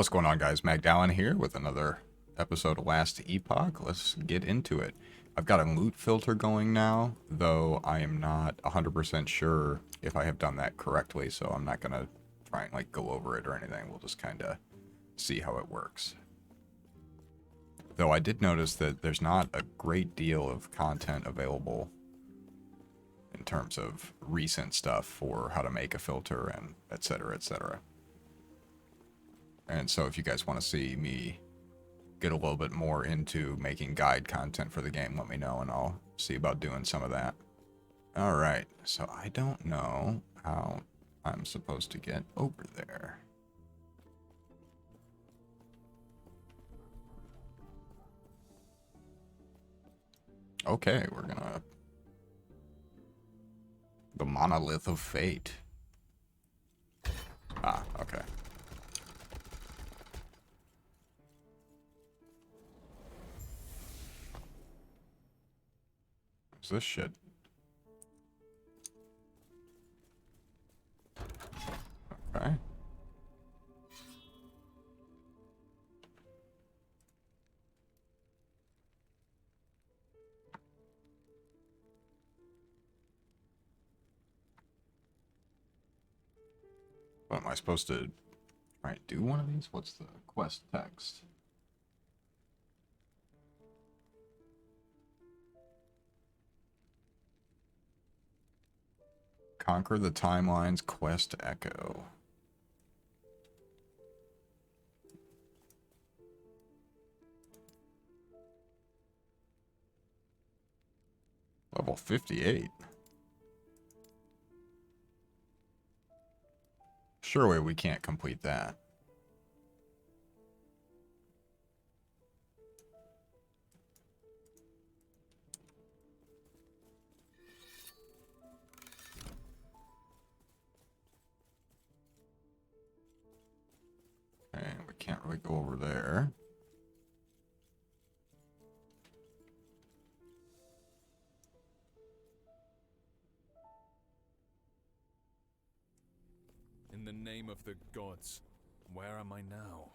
What's going on, guys? Magdallan here with another episode of Last Epoch. Let's get into it. I've got a loot filter going now, though I am not 100% sure if I have done that correctly, so I'm not going to try and go over it or anything. We'll just kind of see how it works. Though I did notice that there's not a great deal of content available in terms of recent stuff for how to make a filter and etc, etc. And so if you guys want to see me get a little bit more into making guide content for the game, let me know and I'll see about doing some of that. Alright, so I don't know how I'm supposed to get over there. Okay, we're gonna... The Monolith of Fate. Ah, okay. What's this shit? Okay. What am I supposed to try and do one of these? What's the quest text? Conquer the Timeline's Quest Echo. Level 58. Surely we can't complete that. Okay, we can't really go over there. In the name of the gods, where am I now?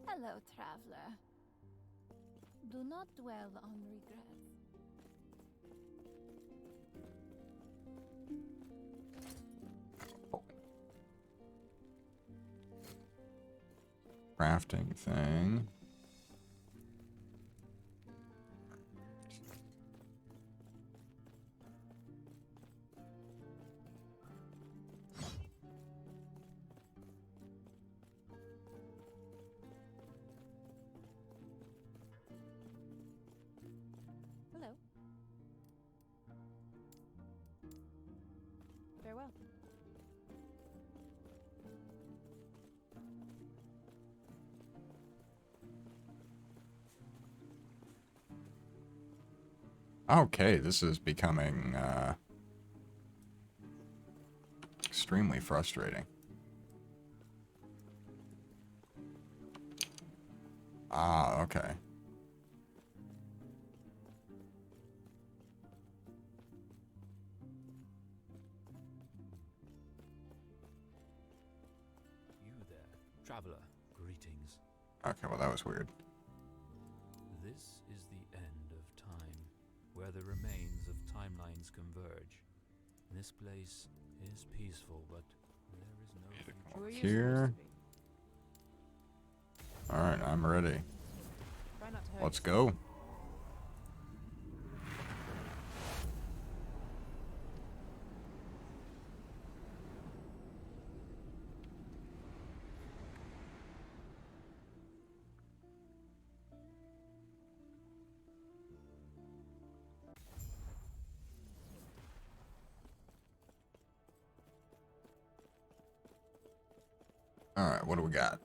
Hello, traveler. Do not dwell on regrets. Crafting thing. Hello. Farewell. Okay, this is becoming extremely frustrating. Ah, okay. You there, traveler. Greetings. Okay, well that was weird. This is the end of time, where the remains of timelines converge. This place is peaceful, but there is no future. Who are you Here. supposed to be? Alright, I'm ready. Try not to hurt Let's yourself. go. Alright, what do we got?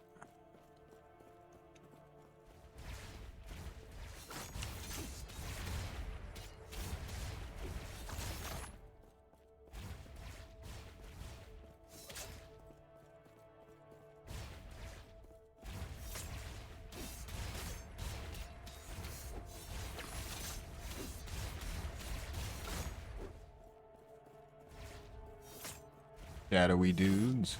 Shadowy dudes.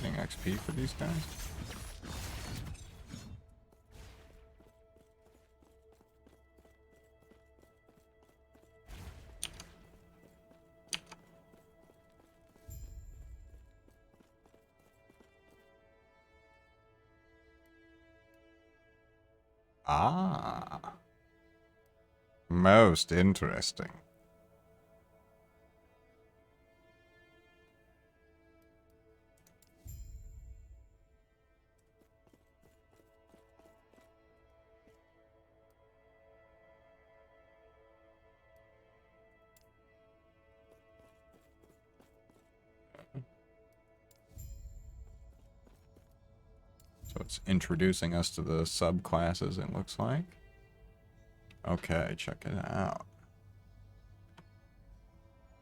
Getting XP for these guys. Ah, most interesting. So it's introducing us to the subclasses, it looks like. Okay, check it out.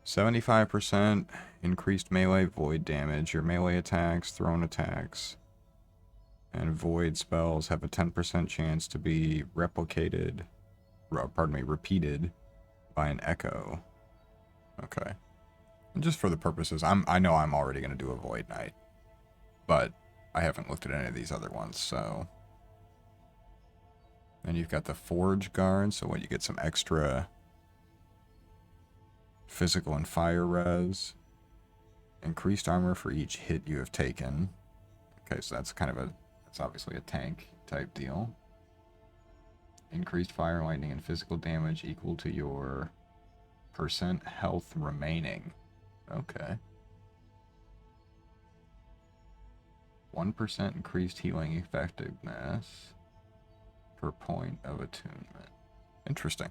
75% increased melee void damage. Your melee attacks, thrown attacks, and void spells have a 10% chance to be replicated, repeated by an echo. Okay. And just for the purposes, I know I'm already going to do a Void Knight, but I haven't looked at any of these other ones, so. Then you've got the Forge Guard, so what, you get some extra physical and fire res. Increased armor for each hit you have taken. Okay, so that's kind of that's obviously a tank type deal. Increased fire, lightning, and physical damage equal to your % health remaining. Okay. 1% increased healing effectiveness per point of attunement. Interesting.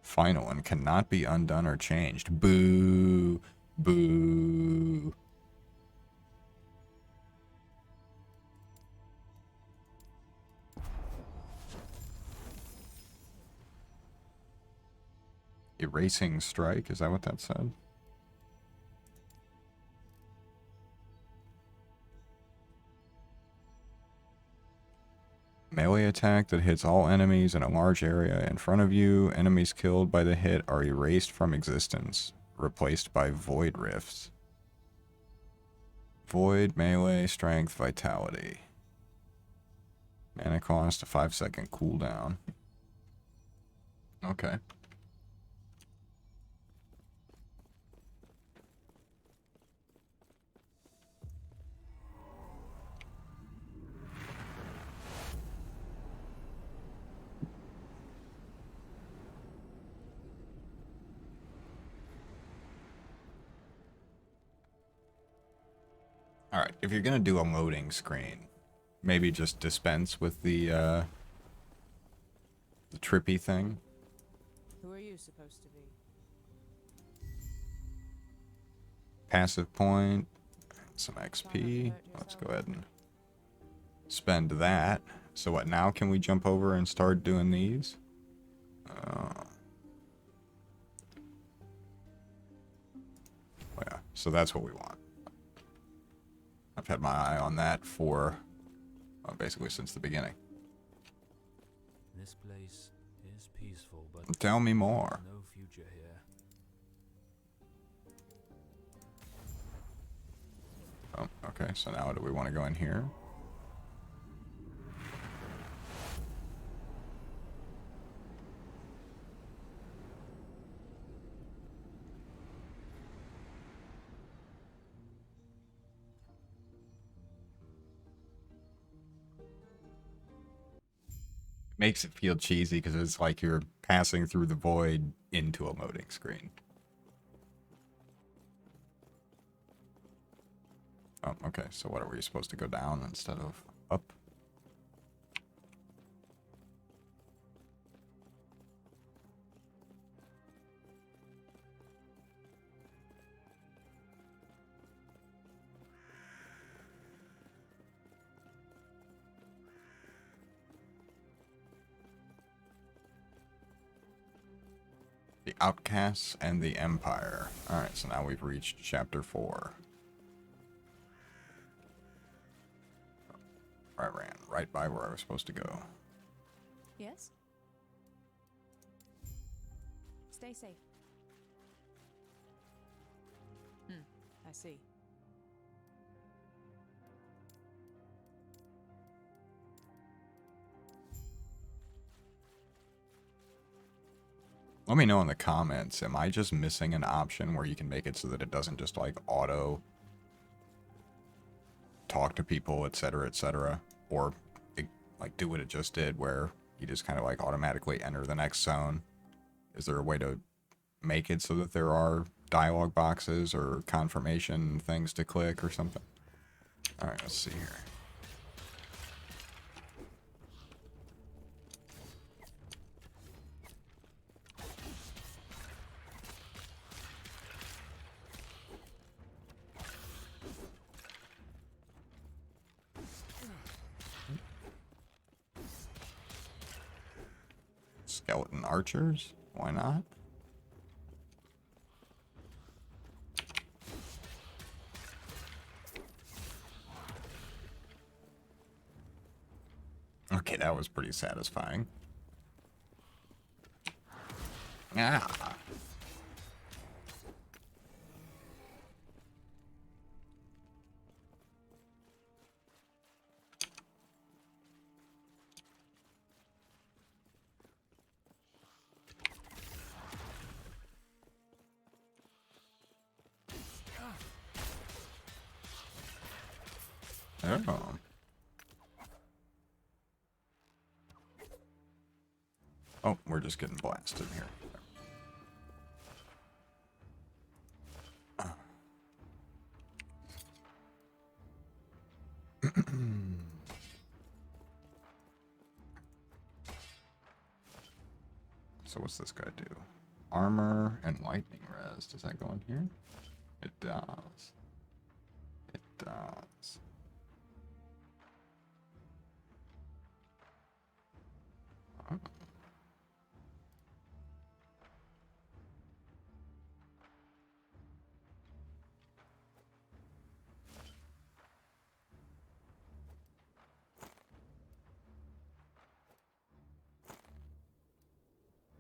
Final and cannot be undone or changed. Boo. Boo. Erasing strike, is that what that said? Melee attack that hits all enemies in a large area in front of you. Enemies killed by the hit are erased from existence, replaced by void rifts. Void, melee, strength, vitality. Mana cost, a 5-second cooldown. Okay. Alright, if you're gonna do a loading screen, maybe just dispense with the trippy thing. Who are you supposed to be? Passive point, some XP. Let's go ahead and spend that. So what, now can we jump over and start doing these? Oh yeah, so that's what we want. I've had my eye on that for basically since the beginning. This place is peaceful, but Tell me more. no future here. Oh, okay, so now do we want to go in here? Makes it feel cheesy because it's like you're passing through the void into a loading screen. Oh, okay, so what, are we supposed to go down instead of up? Outcasts and the Empire. Alright, so now we've reached chapter 4. I ran right by where I was supposed to go. Yes? Stay safe. I see. Let me know in the comments, am I just missing an option where you can make it so that it doesn't just like auto talk to people, etc., or it, like do what it just did where you just kind of like automatically enter the next zone? Is there a way to make it so that there are dialogue boxes or confirmation things to click or something? All right, let's see here. Skeleton archers? Why not? Okay, that was pretty satisfying. Ah. Oh. Oh, we're just getting blasted here. So what's this guy do? Armor and lightning res. Does that go in here? It does. It does. Oh.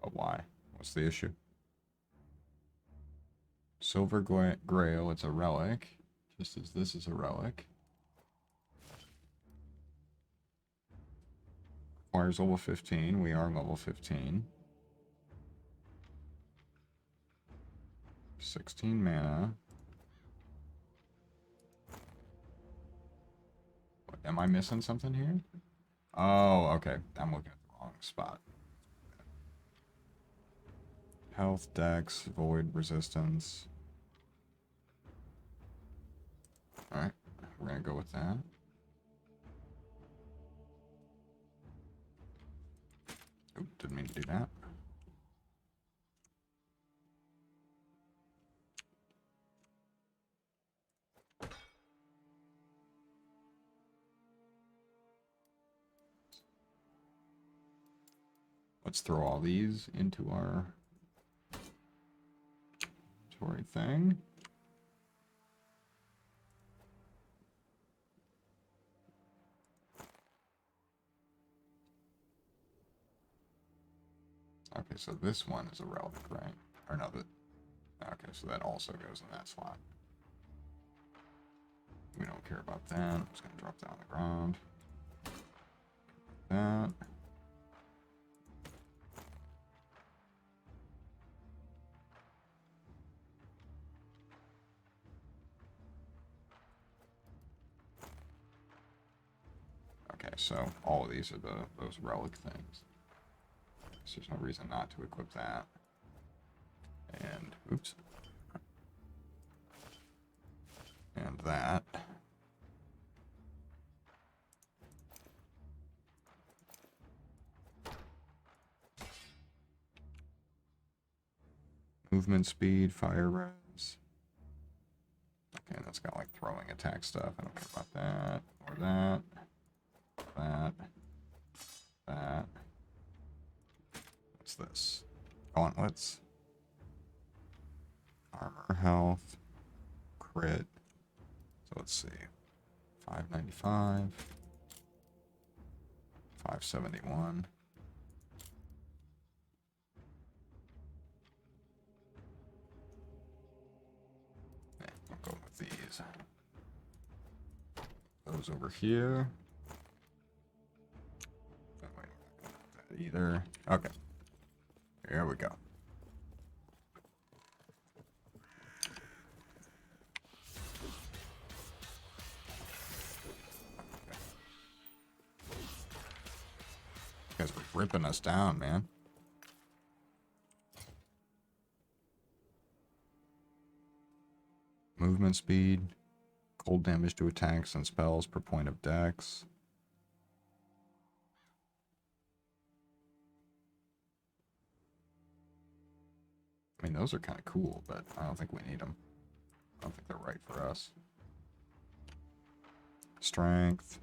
But why? What's the issue? Silver Grail, it's a relic. Just as this is a relic. Requires level 15. We are level 15. 16 mana. What, am I missing something here? Oh, okay. I'm looking at the wrong spot. Health, dex, void, resistance. Alright, we're gonna go with that. Oop, didn't mean to do that. Let's throw all these into our inventory thing. Okay, so this one is a relic, right? Or no, okay, so that also goes in that slot. We don't care about that. I'm just gonna drop that on the ground. That. Okay, so all of these are those relic things. So there's no reason not to equip that. And oops. And that. Movement speed, fire res. Okay, that's got like throwing attack stuff. I don't care about that. Or that. That. That. What's this? Gauntlets. Armor, health, crit. So let's see. 595. 571. We'll go with these. Those over here. Oh, wait, not that either. Okay. Here we go. You guys were ripping us down, man. Movement speed. Cold damage to attacks and spells per point of dex. I mean, those are kind of cool, but I don't think we need them. I don't think they're right for us. Strength.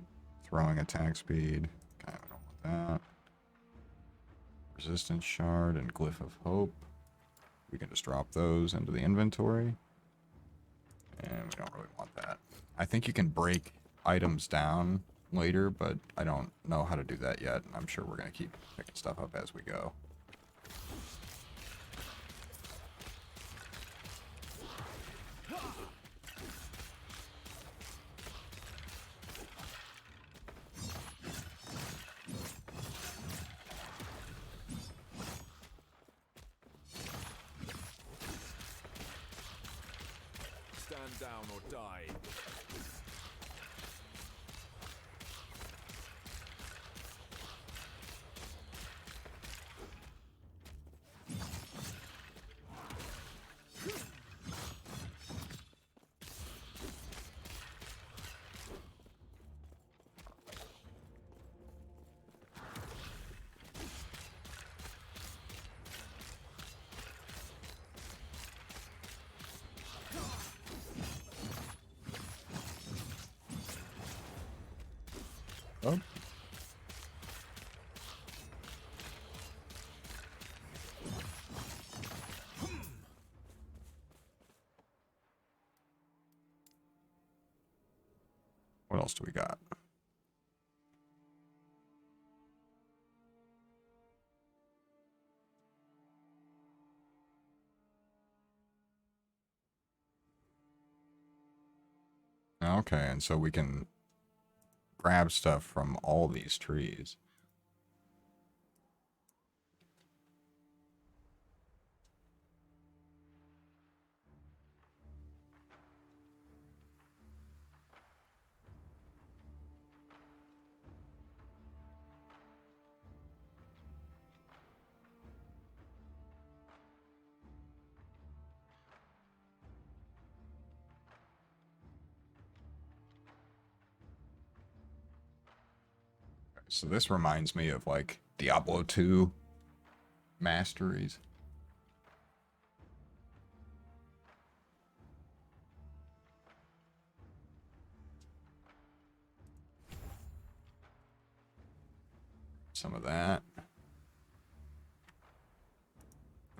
Throwing attack speed. Kind of don't want that. Resistance shard and glyph of hope. We can just drop those into the inventory. And we don't really want that. I think you can break items down later, but I don't know how to do that yet. I'm sure we're going to keep picking stuff up as we go. Stand down or die. Oh. What else do we got? Okay, and so we can grab stuff from all these trees. So this reminds me of like Diablo 2 masteries. Some of that.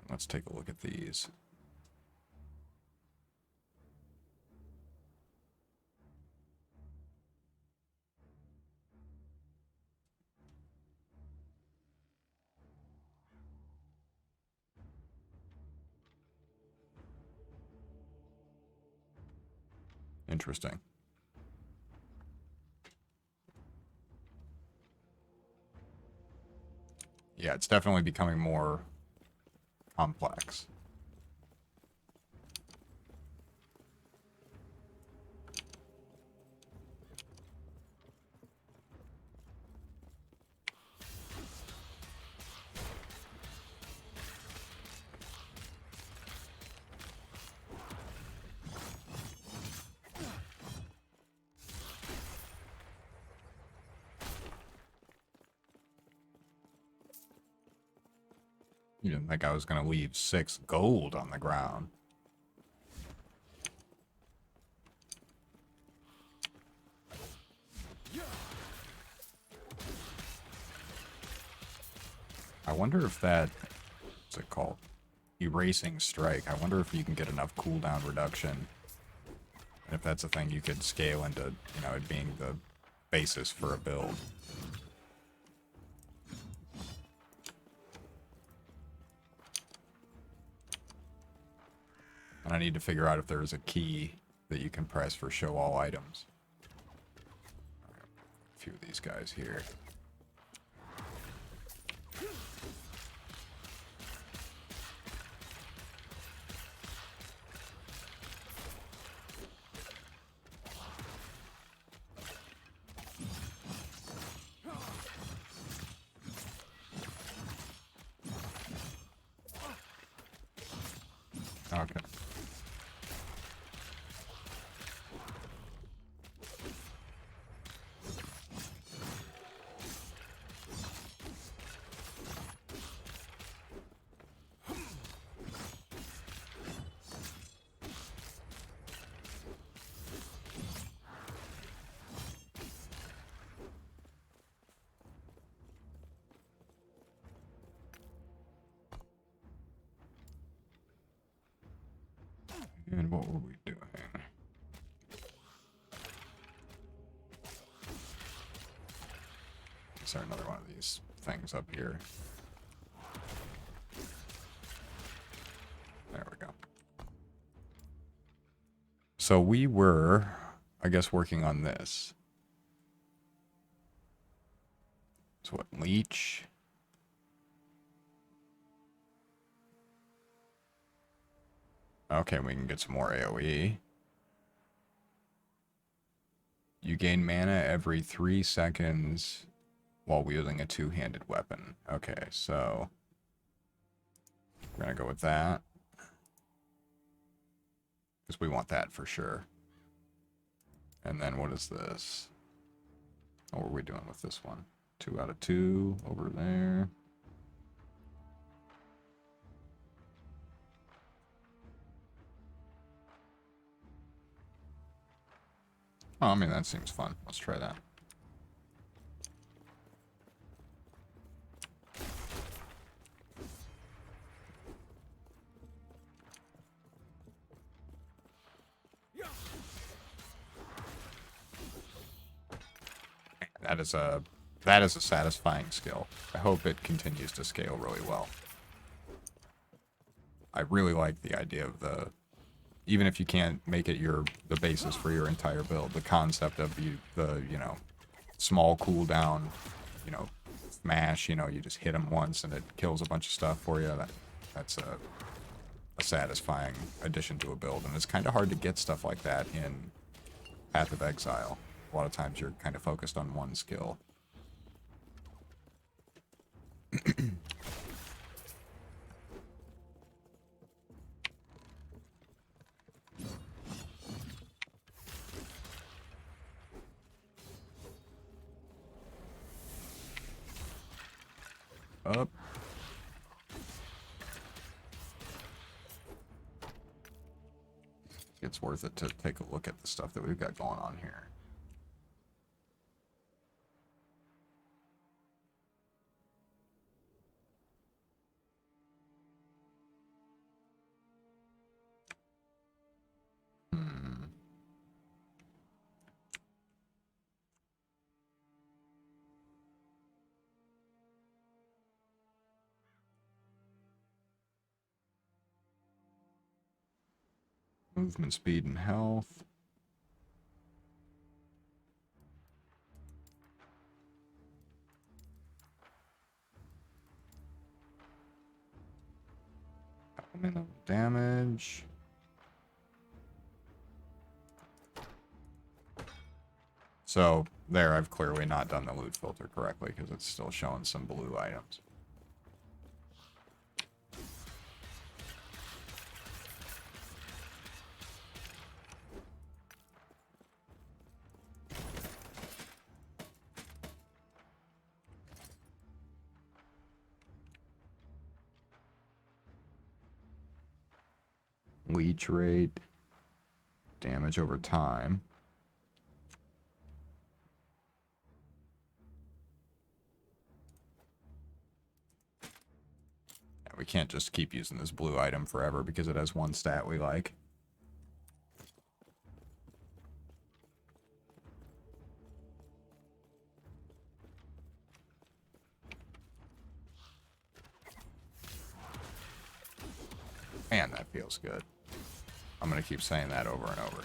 Let's take a look at these. Interesting. Yeah, it's definitely becoming more complex. You didn't think I was going to leave 6 gold on the ground. I wonder if that... What's it called? Erasing Strike. I wonder if you can get enough cooldown reduction. And if that's a thing you could scale into, you know, it being the basis for a build. And I need to figure out if there's a key that you can press for show all items. A few of these guys here. Okay. And what were we doing? Is there another one of these things up here? There we go. So we were, I guess, working on this. So what, leech? Okay, we can get some more AoE. You gain mana every 3 seconds while wielding a two-handed weapon. Okay, so we're gonna go with that. Because we want that for sure. And then what is this? What were we doing with this one? 2 out of 2 over there. Oh, I mean, that seems fun. Let's try that. That is a satisfying skill. I hope it continues to scale really well. I really like the idea of the, even if you can't make it the basis for your entire build, the concept of the small cooldown, smash, you just hit them once and it kills a bunch of stuff for you. That's a satisfying addition to a build, and it's kind of hard to get stuff like that in Path of Exile. A lot of times you're kind of focused on one skill. Up. It's worth it to take a look at the stuff that we've got going on here. Movement speed and health. Elemental damage. So there, I've clearly not done the loot filter correctly because it's still showing some blue items. Leech rate, damage over time. Yeah, We can't just keep using this blue item forever because it has one stat we like. Man, that feels good. I'm going to keep saying that over and over.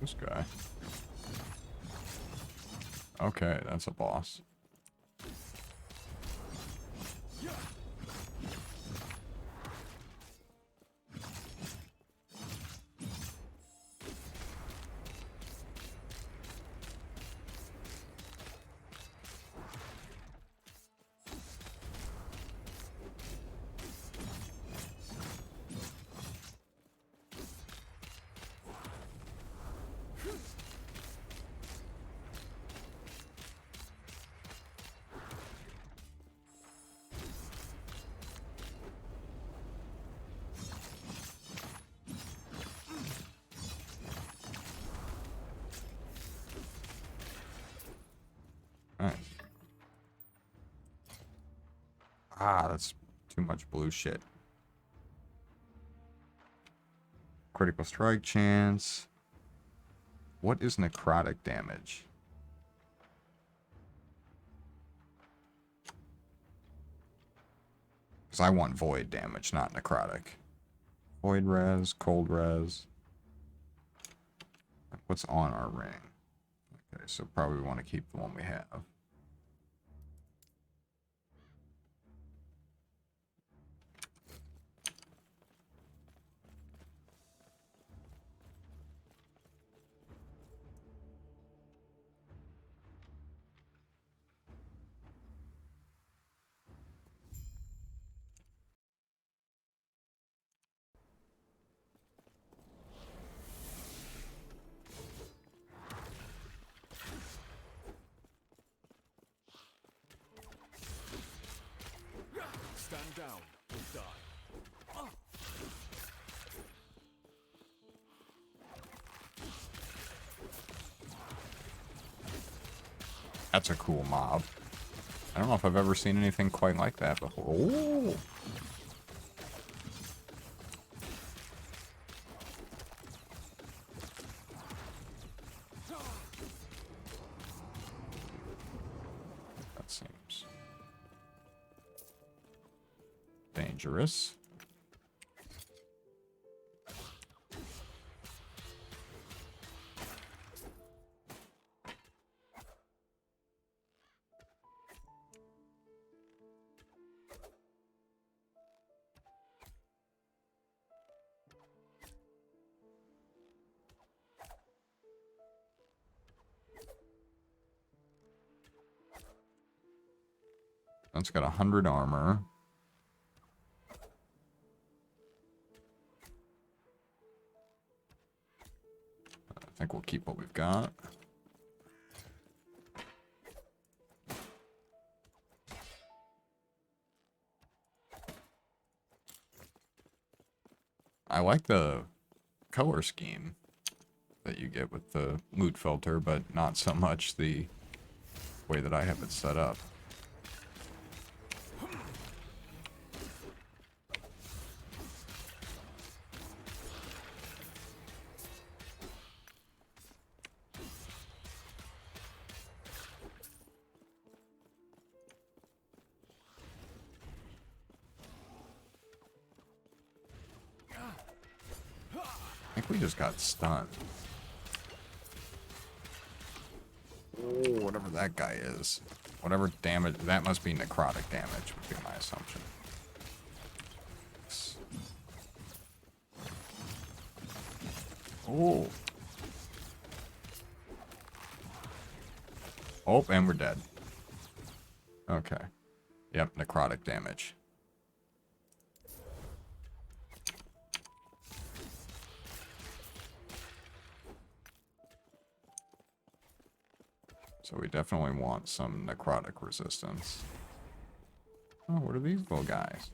This guy. Okay, that's a boss. Alright. Ah, that's too much blue shit. Critical strike chance. What is necrotic damage? Because I want void damage, not necrotic. Void res, cold res. What's on our ring? Okay, so probably want to keep the one we have. Stand down or die. That's a cool mob. I don't know if I've ever seen anything quite like that before. Oh! That seems dangerous. That's got 100 armor. I think we'll keep what we've got. I like the color scheme that you get with the loot filter, but not so much the way that I have it set up. I think we just got stunned. Oh, whatever that guy is. Whatever damage, that must be necrotic damage, would be my assumption. Oh. Oh, and we're dead. Okay. Yep, necrotic damage. So we definitely want some necrotic resistance. Oh, what are these little guys?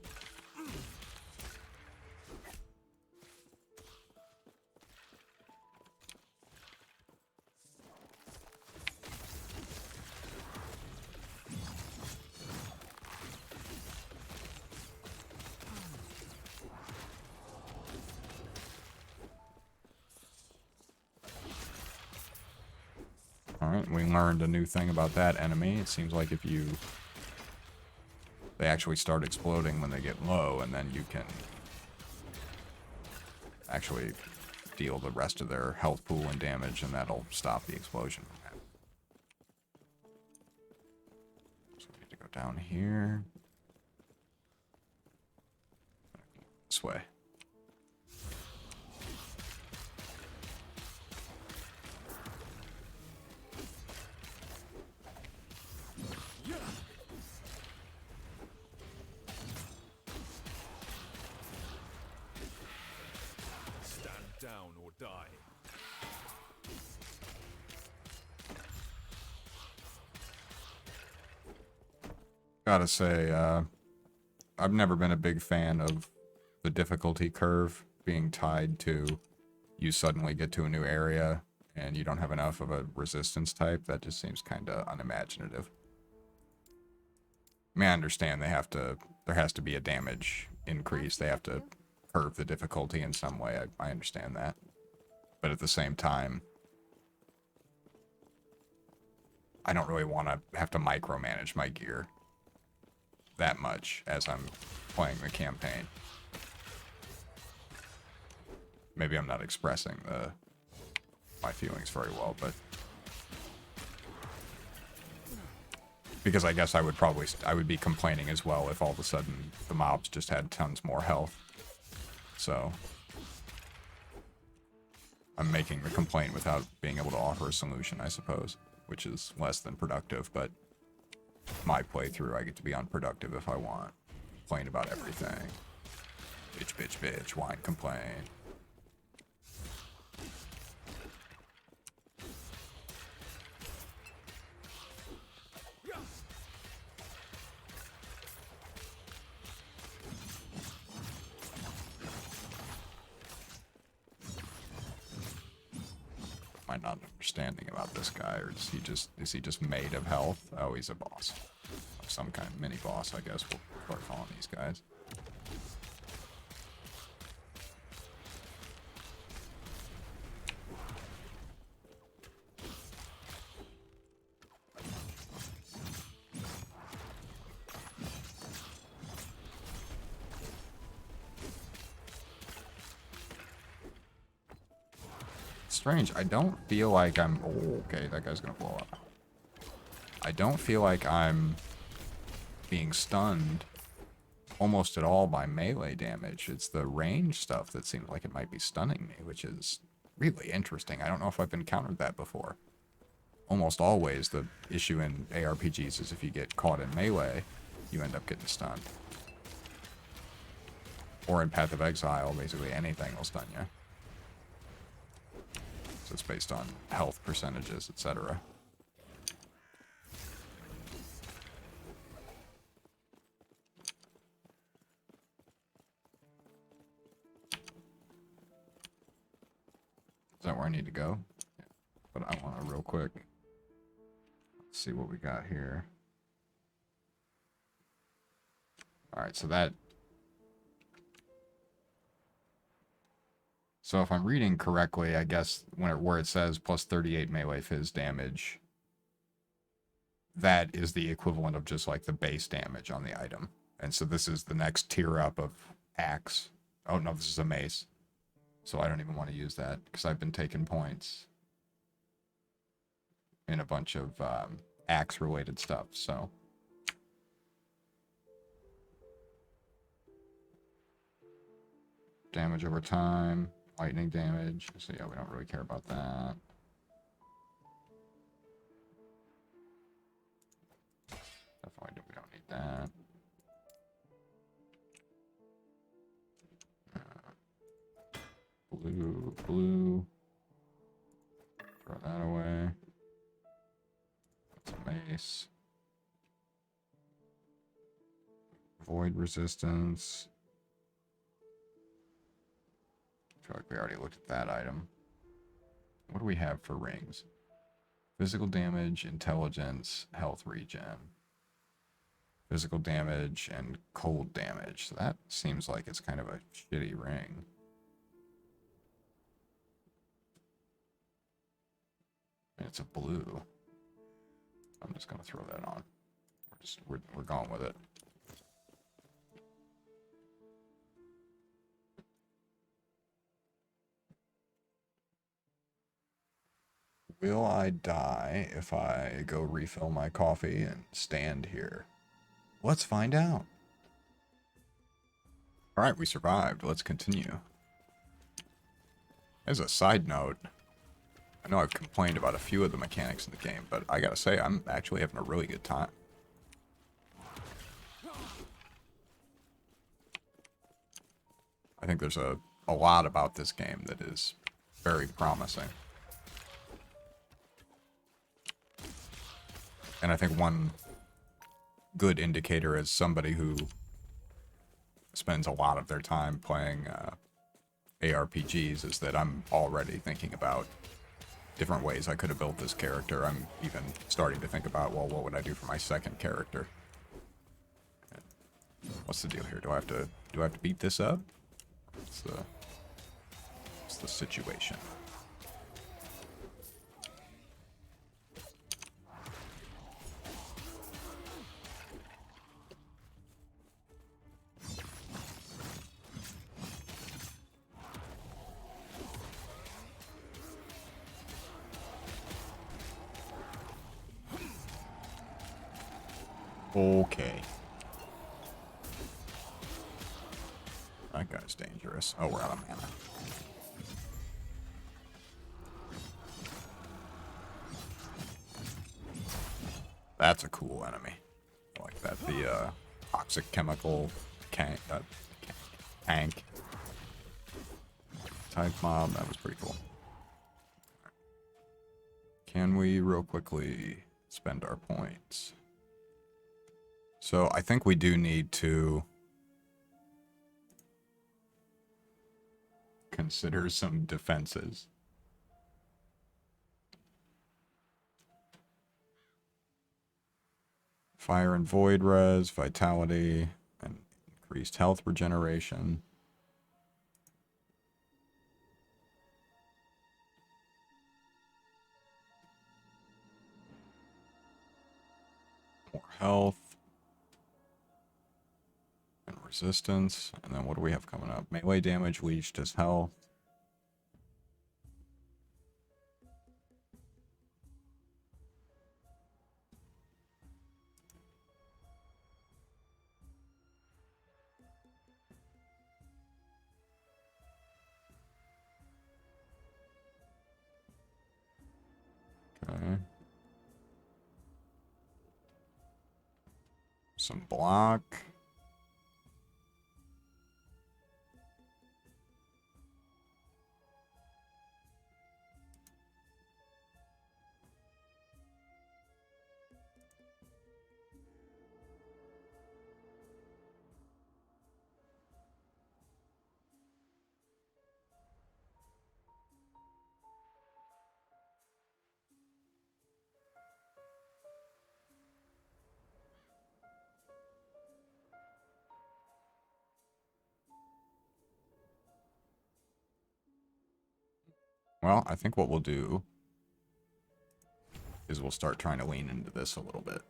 Alright, we learned a new thing about that enemy. It seems like if you... They actually start exploding when they get low, and then you can actually deal the rest of their health pool and damage, and that'll stop the explosion. So we need to go down here. This way. Stand down or die. Gotta say, I've never been a big fan of the difficulty curve being tied to you suddenly get to a new area and you don't have enough of a resistance type. That just seems kind of unimaginative. I mean, I understand they have to, there has to be a damage increase. They have to curve the difficulty in some way. I understand that. But at the same time, I don't really want to have to micromanage my gear that much as I'm playing the campaign. Maybe I'm not expressing my feelings very well, but because I guess I would be complaining as well if all of a sudden the mobs just had tons more health. So I'm making the complaint without being able to offer a solution, I suppose, which is less than productive, but my playthrough, I get to be unproductive if I want. Complain about everything. Bitch, bitch, bitch, whine, complain. Am I not understanding about this guy, or is he just made of health? Oh, he's a boss. Some kind of mini boss, I guess we'll start calling these guys. Strange, I don't feel like I'm... Oh, okay, that guy's gonna blow up. I don't feel like I'm being stunned almost at all by melee damage. It's the range stuff that seems like it might be stunning me, which is really interesting. I don't know if I've encountered that before. Almost always the issue in ARPGs is if you get caught in melee, you end up getting stunned. Or in Path of Exile, basically anything will stun you. So it's based on health percentages, etc. Is that where I need to go? Yeah. But I want to real quick. Let's see what we got here. Alright, so that... So if I'm reading correctly, I guess where it says plus 38 melee fizz damage, that is the equivalent of just like the base damage on the item. And so this is the next tier up of axe. Oh no, this is a mace. So I don't even want to use that because I've been taking points in a bunch of axe related stuff. So damage over time. Lightning damage. So yeah, we don't really care about that. Definitely we don't need that. Blue. Throw that away. That's a mace. Void resistance. I feel like we already looked at that item. What do we have for rings? Physical damage, intelligence, health regen. Physical damage and cold damage. So that seems like it's kind of a shitty ring. It's a blue. I'm just gonna throw that on. We're going with it. Will I die if I go refill my coffee and stand here? Let's find out. All right, we survived. Let's continue. As a side note, I know I've complained about a few of the mechanics in the game, but I gotta say, I'm actually having a really good time. I think there's a lot about this game that is very promising. And I think one good indicator as somebody who spends a lot of their time playing ARPGs is that I'm already thinking about different ways I could have built this character. I'm even starting to think about, well, what would I do for my second character? What's the deal here? Do I have to beat this up? What's the situation? Okay. That guy's dangerous. Oh, we're out of mana. That's a cool enemy. I like that. The toxic chemical tank type mob. That was pretty cool. Can we real quickly spend our points? So I think we do need to consider some defenses. Fire and void res, vitality, and increased health regeneration. More health. And resistance. And then what do we have coming up? Melee damage, leeched as health. Okay. Some block. Well, I think what we'll do is we'll start trying to lean into this a little bit.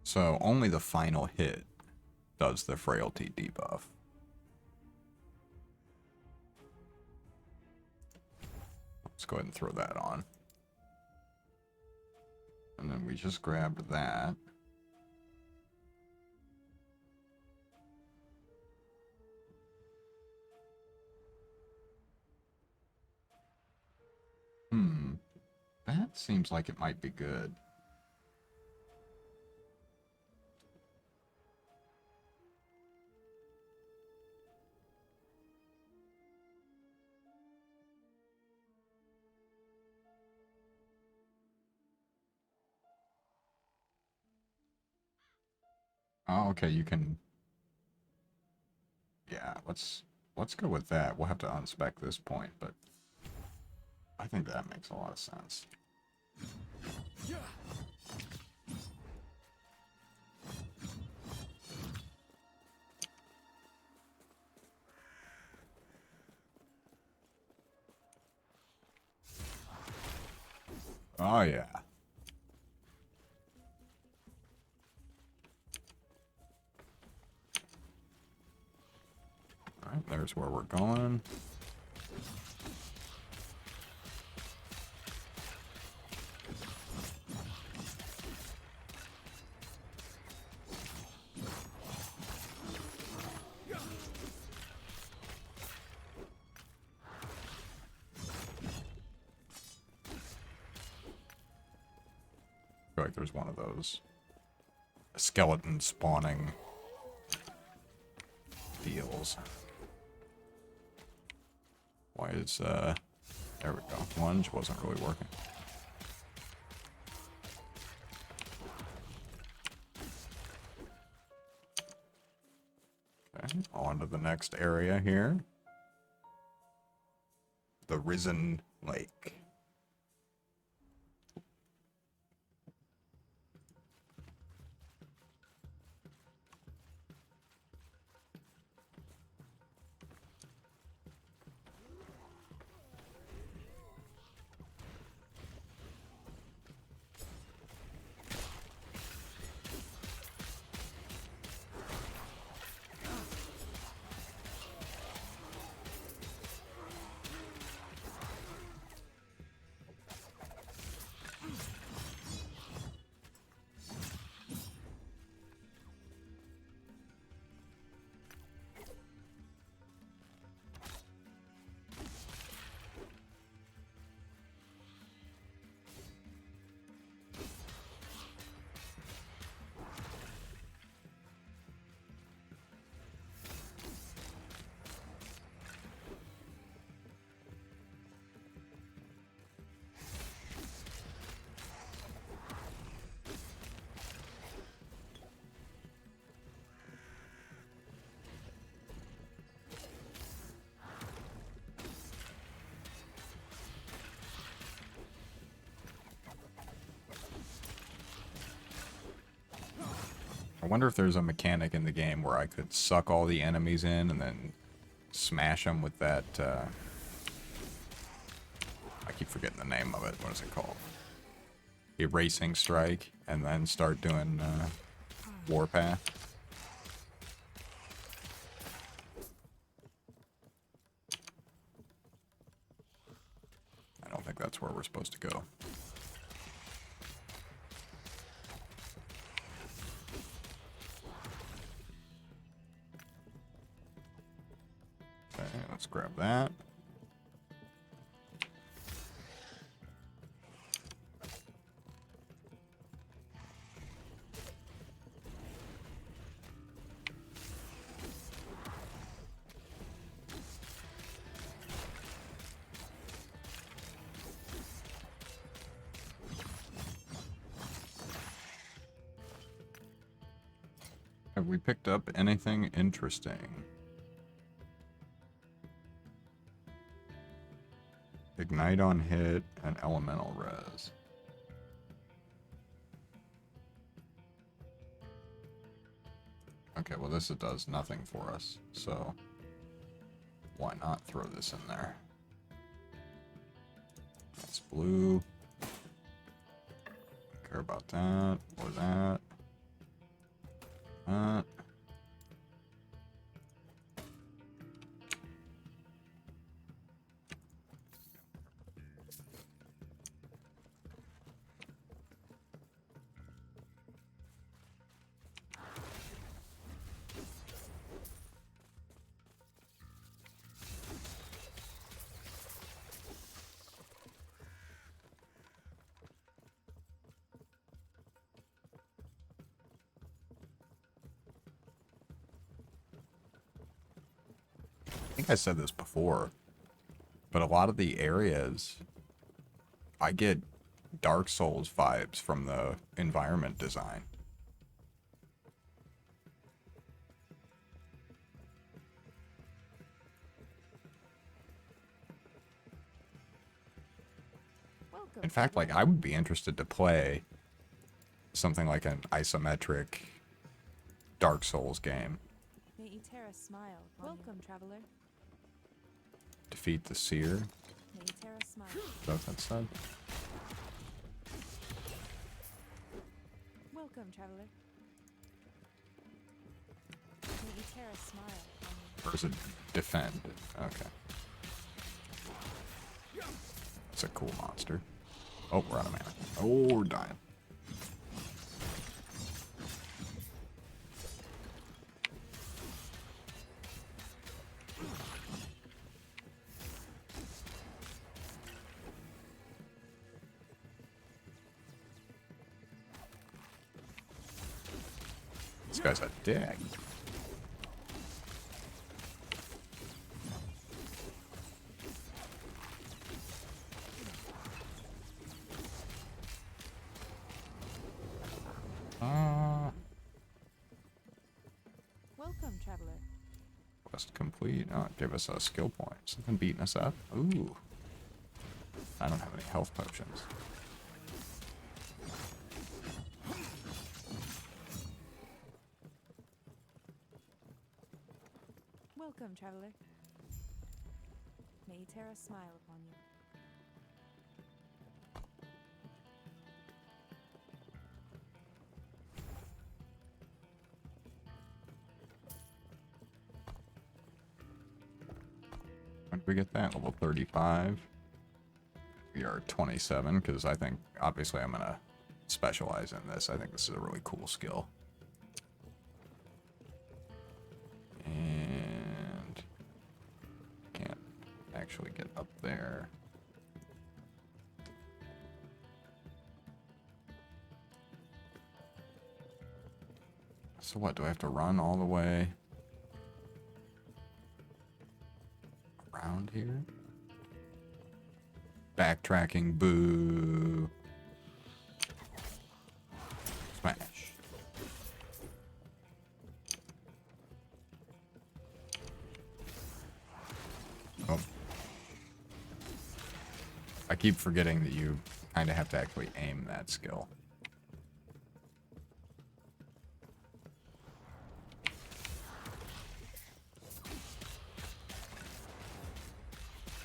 So only the final hit does the frailty debuff. Let's go ahead and throw that on. And then we just grabbed that. That seems like it might be good. Oh, okay, you can... Yeah, let's go with that. We'll have to unspec this point, but I think that makes a lot of sense. Oh, yeah. Alright, there's where we're going. I feel like there's one of those skeleton spawning deals. Why is, there we go. Lunge wasn't really working. Okay, on to the next area here. The Risen Lake. I wonder if there's a mechanic in the game where I could suck all the enemies in and then smash them with that, I keep forgetting the name of it. What is it called? Erasing Strike, and then start doing, Warpath. I don't think that's where we're supposed to go. Okay, let's grab that. Have we picked up anything interesting? Ignite on hit and elemental res. Okay, well this does nothing for us, so why not throw this in there? That's blue. Care about that or that. think I said this before, but a lot of the areas, I get Dark Souls vibes from the environment design. Welcome. In fact, like, I would be interested to play something like an isometric Dark Souls game. May Eterra smile. Welcome, traveler. Defeat the Seer. May Eterra smile. Is that what that said? Welcome, traveler. May Eterra smile. Or is it defend? Okay. That's a cool monster. Oh, we're out of mana. Oh, we're dying. This guy's a dick. Welcome, traveler. Quest complete. Oh, give us a skill point. Something beating us up. Ooh. I don't have any health potions. Welcome, traveler. May Eterra smile upon you. When did we get that? Level 35. We are 27, because I think, obviously, I'm going to specialize in this. I think this is a really cool skill. And can't actually get up there. So what, do I have to run all the way around here? Backtracking, boo. Smash. Oh. I keep forgetting that you kind of have to actually aim that skill.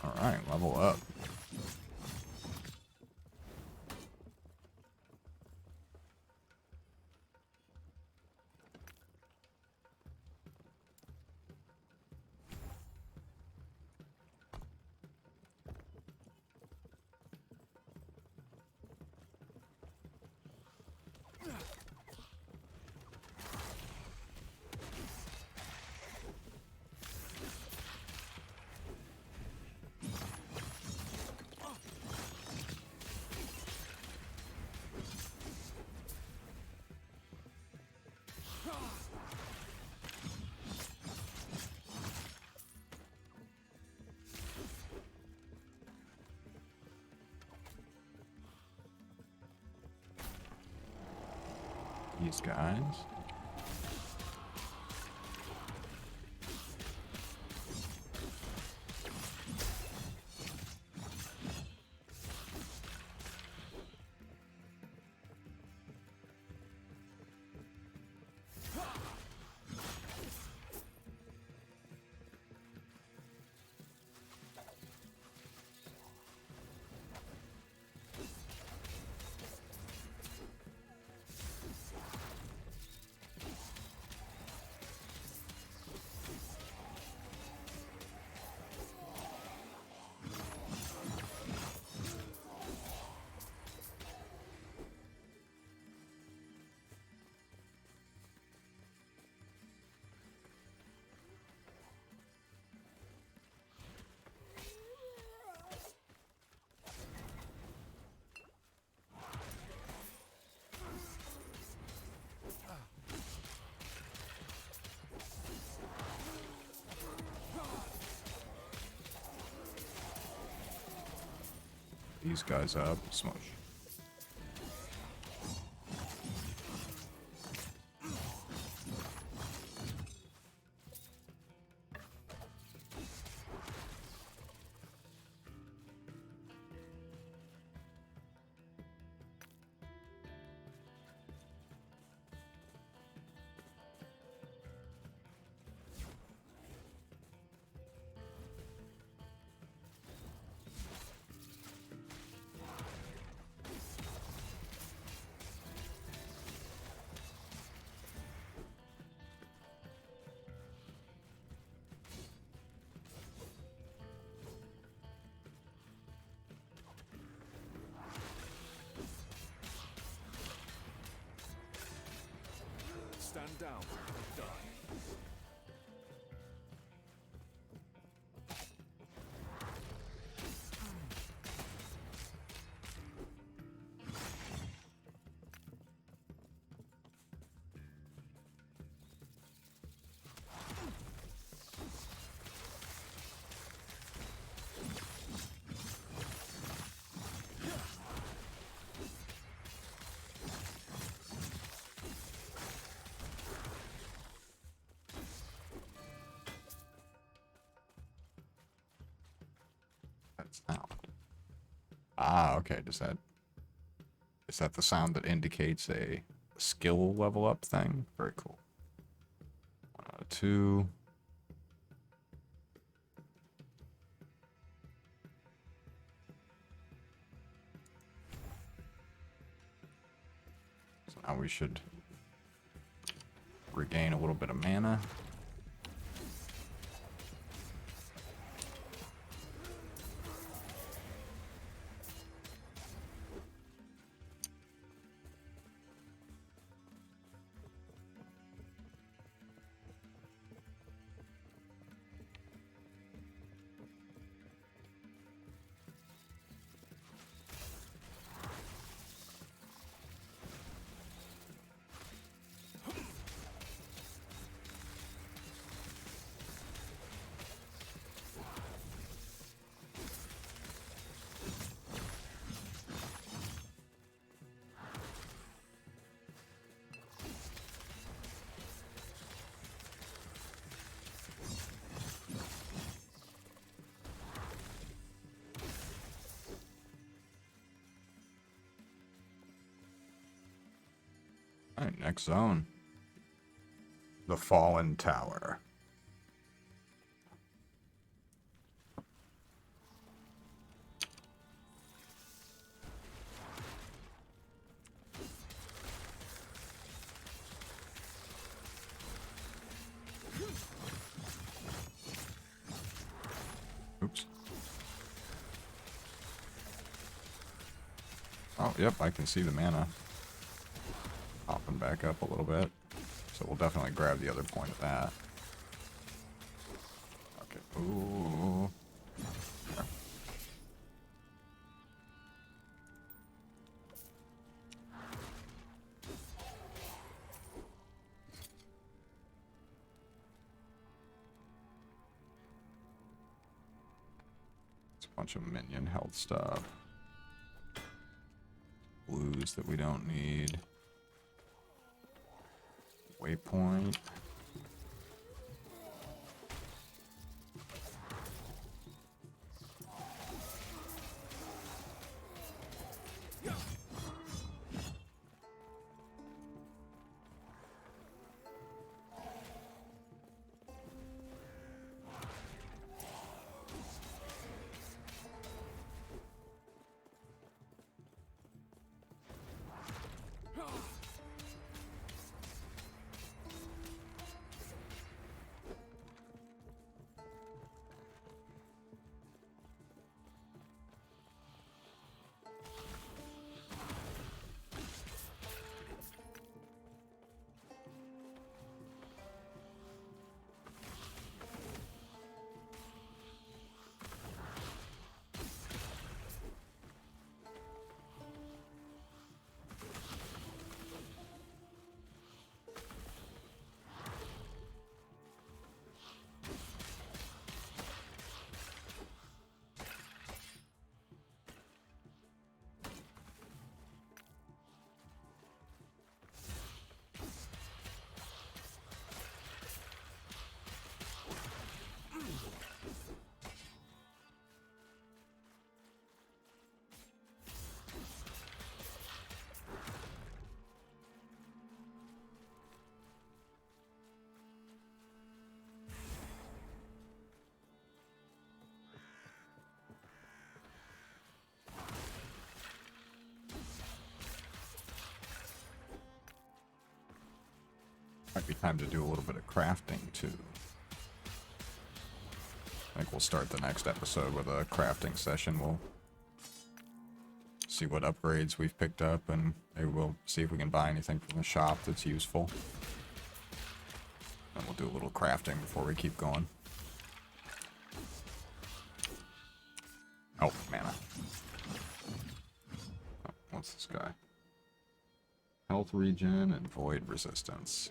Alright, level up. These guys. these guys up. Smush. Stand down or die. That sound. Ah, okay. Is that the sound that indicates a skill level up thing? Very cool. 2. So now we should regain a little bit of mana. Alright, next zone. The Fallen Tower. Oops. Oh, yep, I can see the mana popping back up a little bit. So we'll definitely grab the other point of that. Okay. Ooh. There. It's a bunch of minion health stuff. Blues that we don't need. Waypoint. Might be time to do a little bit of crafting too. I think we'll start the next episode with a crafting session. We'll see what upgrades we've picked up, and maybe we'll see if we can buy anything from the shop that's useful. And we'll do a little crafting before we keep going. Oh, mana. Oh, what's this guy? Health regen and void resistance.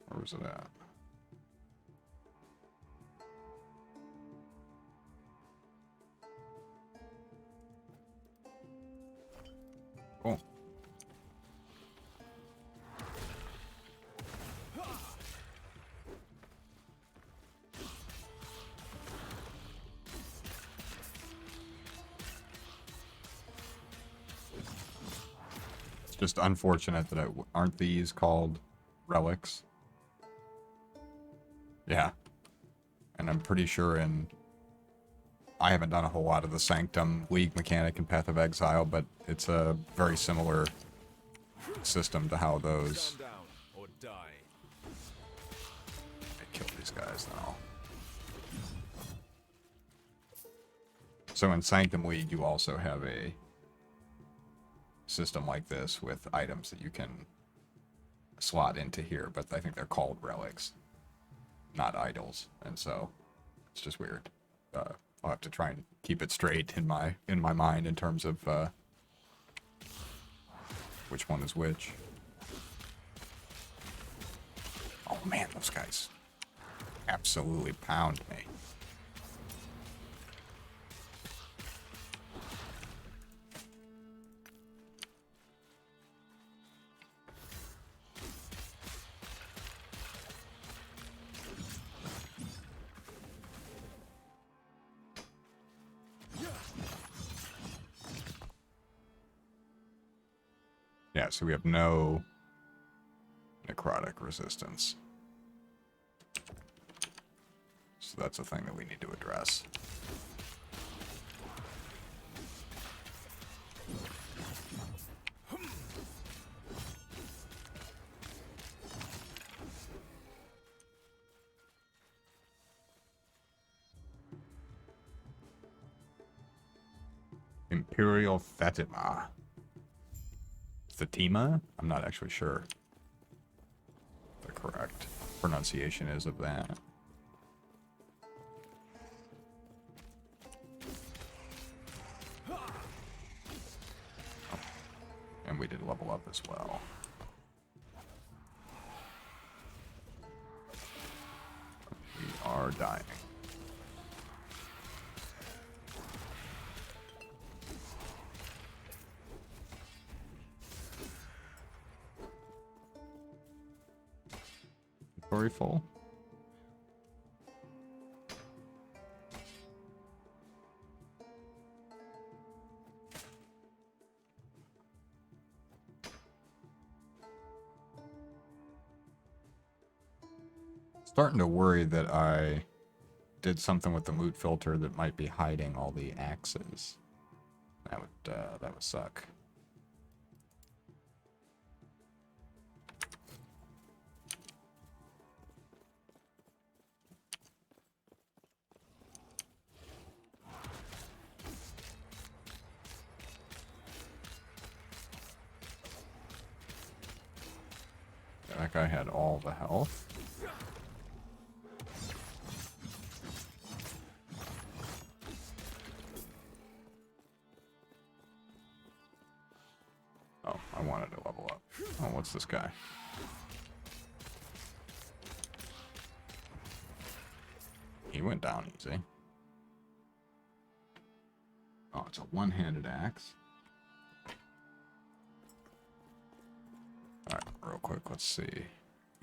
Where was it at? Cool. It's just unfortunate that aren't these called relics? Yeah. And I'm pretty sure I haven't done a whole lot of the Sanctum League mechanic in Path of Exile, but it's a very similar system to how those... Stand down or die. I kill these guys now. So in Sanctum League, you also have a system like this with items that you can slot into here, but I think they're called relics, not idols, and so it's just weird. I'll have to try and keep it straight in my mind in terms of which one is which. Oh man, those guys absolutely pound me. Yeah, so we have no necrotic resistance. So that's a thing that we need to address. Imperial Fatima. Fatima? I'm not actually sure the correct pronunciation is of that. Oh. And we did level up as well. We are dying. Inventory full. Starting to worry that I did something with the loot filter that might be hiding all the axes. That would suck. That guy had all the health. Oh, I wanted to level up. Oh, what's this guy? He went down easy. Oh, it's a one-handed axe. Alright, real quick, let's see.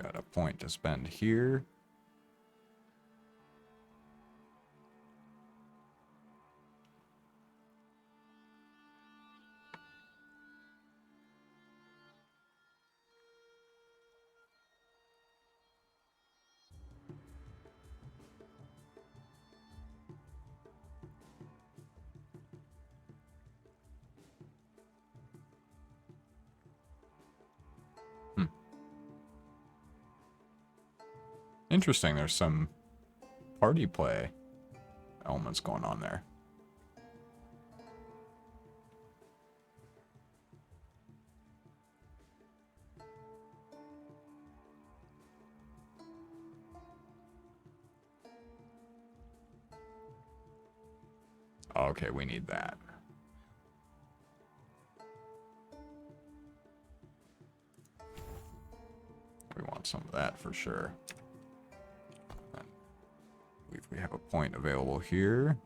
Got a point to spend here. Interesting, there's some party play elements going on there. Okay, we need that. We want some of that for sure. I believe we have a point available here.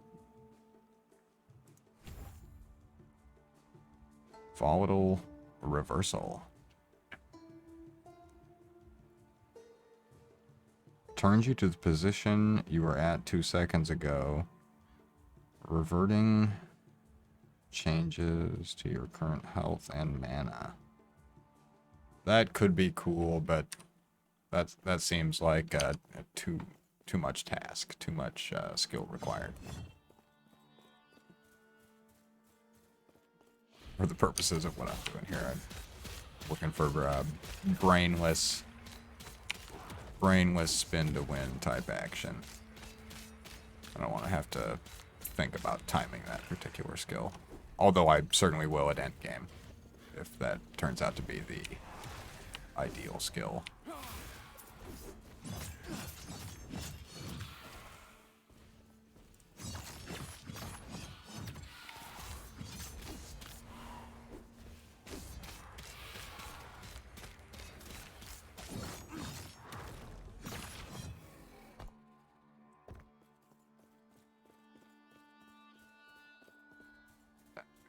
Volatile reversal. Turns you to the position you were at 2 seconds ago. Reverting changes to your current health and mana. That could be cool, but that seems like too much task, too much skill required. For the purposes of what I'm doing here, I'm looking for brainless spin to win type action. I don't want to have to think about timing that particular skill. Although I certainly will at endgame, if that turns out to be the ideal skill.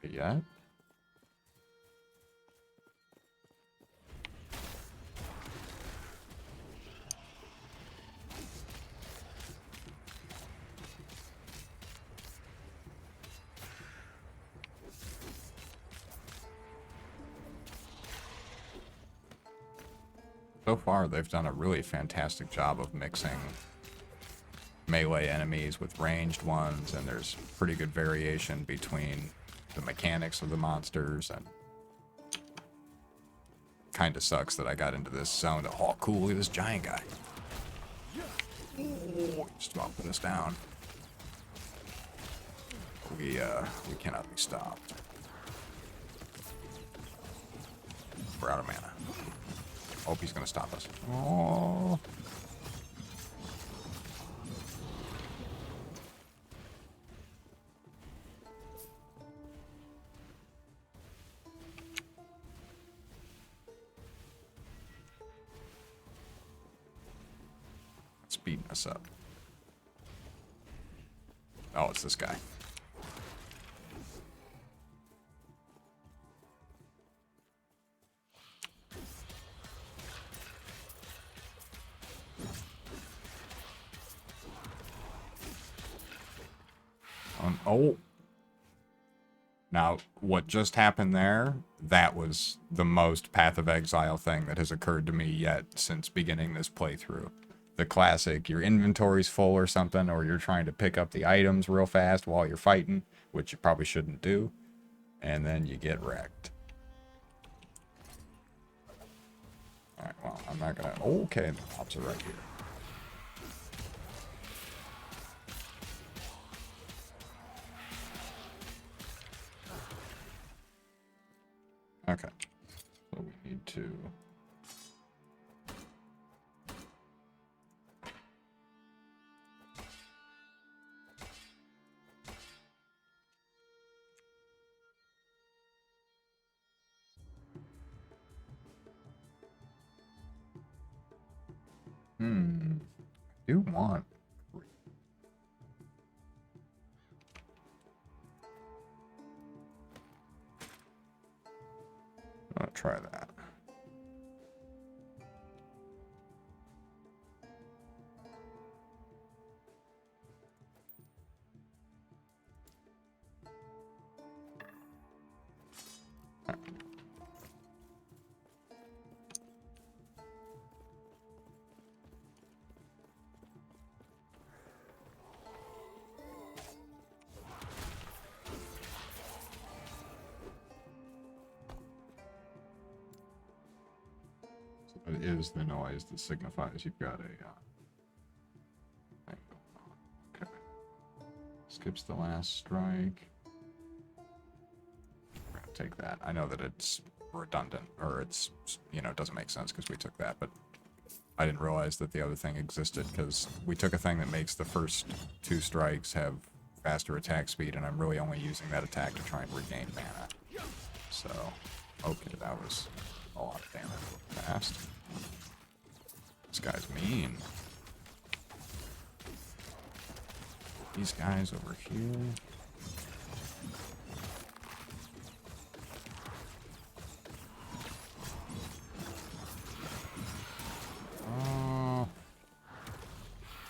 Yet. So far, they've done a really fantastic job of mixing melee enemies with ranged ones, and there's pretty good variation between the mechanics of the monsters, and kind of sucks that I got into this zone. Oh, cool, look at this giant guy. Just about put us down. We cannot be stopped. We're out of mana. Hope he's gonna stop us. Oh. It's beating us up. Oh, it's this guy. Oh. Now, what just happened there, that was the most Path of Exile thing that has occurred to me yet since beginning this playthrough. The classic, your inventory's full or something, or you're trying to pick up the items real fast while you're fighting, which you probably shouldn't do, and then you get wrecked. Alright, well, I'm not gonna... Okay, the mobs are right here. Okay, so we need to... I do want... I'm gonna try that. It is the noise that signifies you've got a skips the last strike. We're gonna take that. I know that it's redundant, or it's, you know, it doesn't make sense because we took that, but I didn't realize that the other thing existed because we took a thing that makes the first 2 strikes have faster attack speed, and I'm really only using that attack to try and regain mana. So, okay, that was a lot of damage fast. This guy's mean. These guys over here.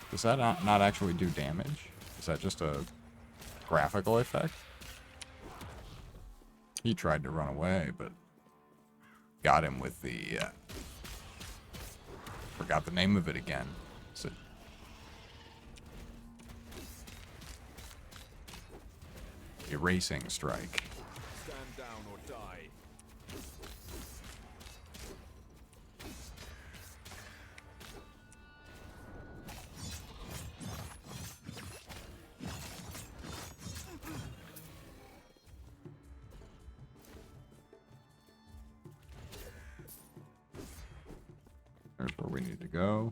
Does that not actually do damage? Is that just a graphical effect? He tried to run away, but got him with the... forgot the name of it again. Is it... Erasing strike. Stand down or die. There's where we need to go.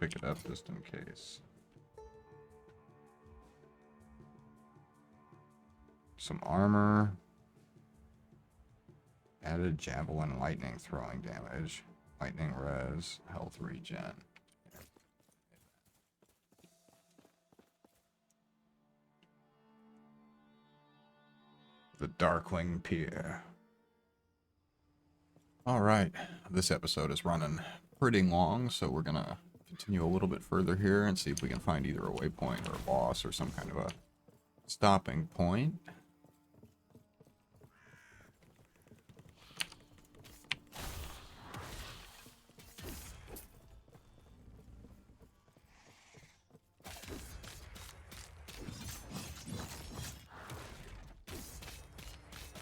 Pick it up just in case. Some armor. Added javelin lightning throwing damage. Lightning res. Health regen. The Darkling Pier. Alright. This episode is running pretty long, so we're gonna continue a little bit further here and see if we can find either a waypoint or a boss or some kind of a stopping point.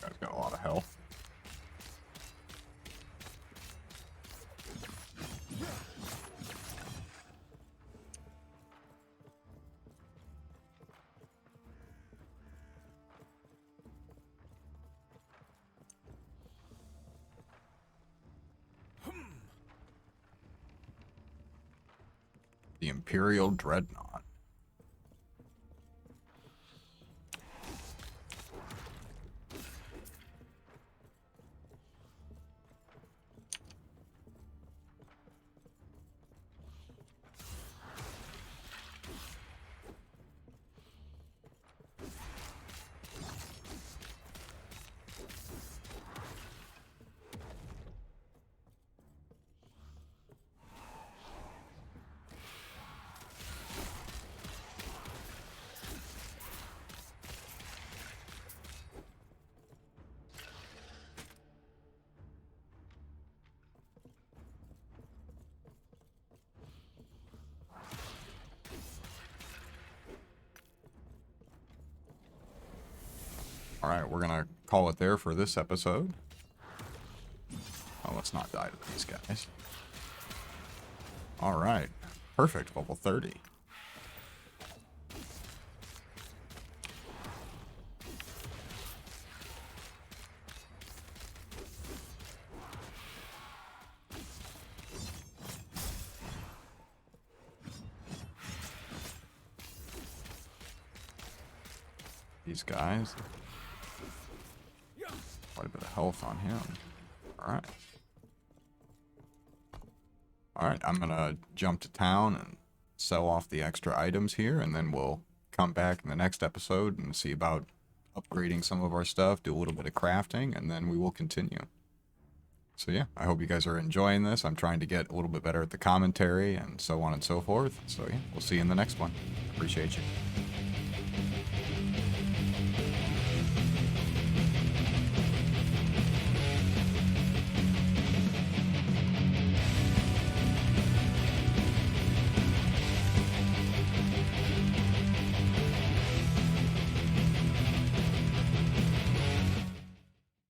Guy's got a lot of health. The Imperial Dreadnought. Alright, we're gonna call it there for this episode. Oh, let's not die to these guys. Alright. Perfect, level 30. These guys. Quite a bit of health on him. Alright. All right, I'm gonna jump to town and sell off the extra items here, and then we'll come back in the next episode and see about upgrading some of our stuff, do a little bit of crafting, and then we will continue. So yeah, I hope you guys are enjoying this. I'm trying to get a little bit better at the commentary and so on and so forth. So yeah, we'll see you in the next one. Appreciate you.